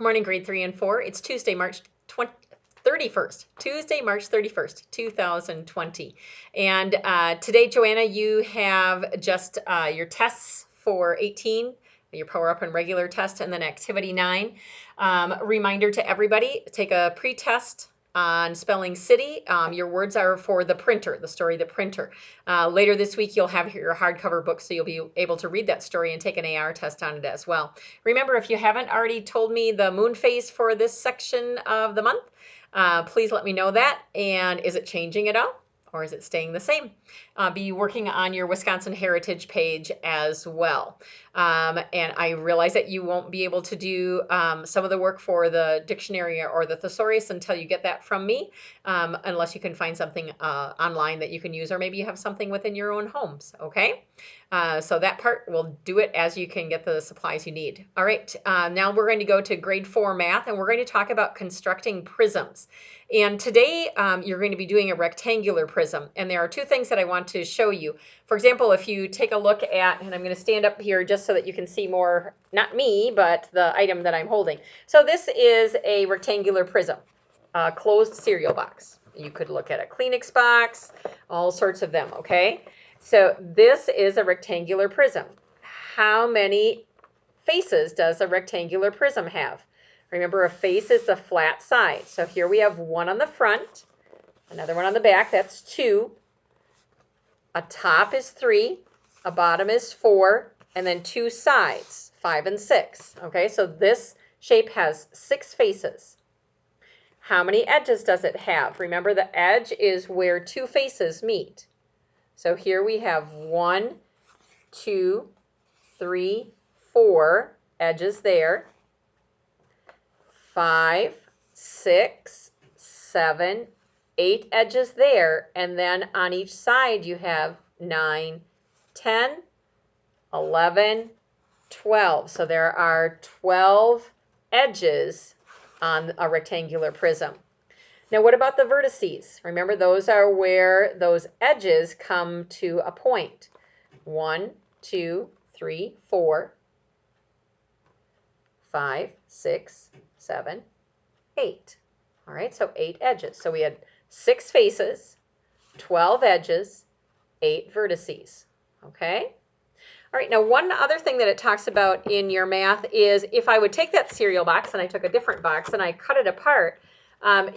Good morning, grade 3 and 4. It's Tuesday, March 31st. Tuesday, March 31st, 2020. And today, Joanna, you have just your tests for 18, your Power Up and regular test, and then activity 9. Reminder to everybody, take a pre-test on Spelling City. Your words are for The Printer, the story The Printer. Later this week, you'll have your hardcover book, so you'll be able to read that story and take an AR test on it as well. Remember, if you haven't already told me the moon phase for this section of the month, please let me know that. And is it changing at all? Or is it staying the same? Be working on your Wisconsin Heritage page as well. And I realize that you won't be able to do some of the work for the dictionary or the thesaurus until you get that from me, unless you can find something online that you can use, or maybe you have something within your own homes, okay? So that part, we'll do it as you can get the supplies you need. All right, now we're going to go to grade 4 math, and we're going to talk about constructing prisms. And today you're going to be doing a rectangular prism, and there are two things that I want to show you. For example, if you take a look at, and I'm going to stand up here just so that you can see more, not me, but the item that I'm holding. So this is a rectangular prism, a closed cereal box. You could look at a Kleenex box, all sorts of them, okay? So this is a rectangular prism. How many faces does a rectangular prism have? Remember, a face is the flat side. So here we have one on the front, another one on the back, that's 2. A top is 3, a bottom is 4, and then 2 sides, 5 and 6. Okay, so this shape has 6 faces. How many edges does it have? Remember, the edge is where 2 faces meet. So here we have 1, 2, 3, 4 edges there. 5, 6, 7, 8 edges there, and then on each side you have 9, 10, 11, 12. So there are 12 edges on a rectangular prism. Now what about the vertices? Remember, those are where those edges come to a point. 1, 2, 3, 4, 5, 6, 7, 8. All right, so 8 edges. So we had 6 faces, 12 edges, 8 vertices. Okay? All right, now one other thing that it talks about in your math is if I would take that cereal box and I took a different box and I cut it apart,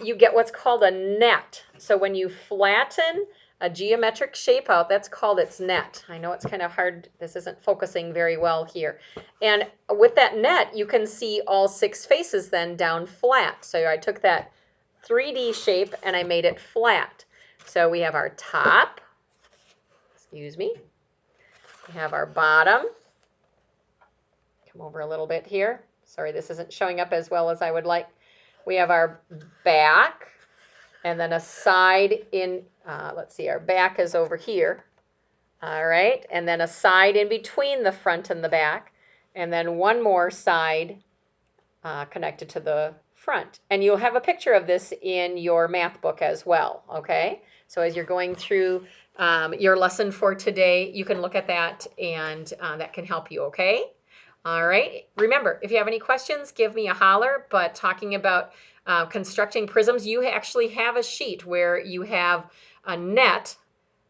you get what's called a net. So when you flatten a geometric shape out, that's called its net. I know it's kind of hard. This isn't focusing very well here. And with that net, you can see all 6 faces then down flat. So I took that 3D shape and I made it flat. So we have our top, excuse me. We have our bottom. Come over a little bit here. Sorry, this isn't showing up as well as I would like. We have our back, and then a side in, let's see, our back is over here. All right, and then a side in between the front and the back, and then one more side connected to the front. And you'll have a picture of this in your math book as well, okay? So as you're going through your lesson for today, you can look at that, and that can help you, okay? All right, remember, if you have any questions, give me a holler. But talking about constructing prisms, you actually have a sheet where you have a net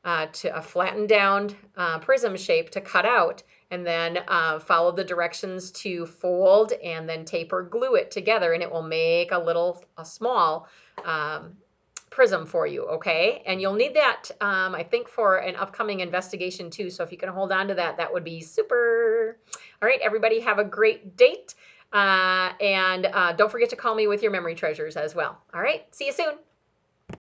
to a flattened down prism shape to cut out, and then follow the directions to fold and then tape or glue it together, and it will make a small prism for you, okay? And you'll need that, I think, for an upcoming investigation too. So if you can hold on to that, that would be super. All right, everybody have a great date. And don't forget to call me with your memory treasures as well. All right, see you soon.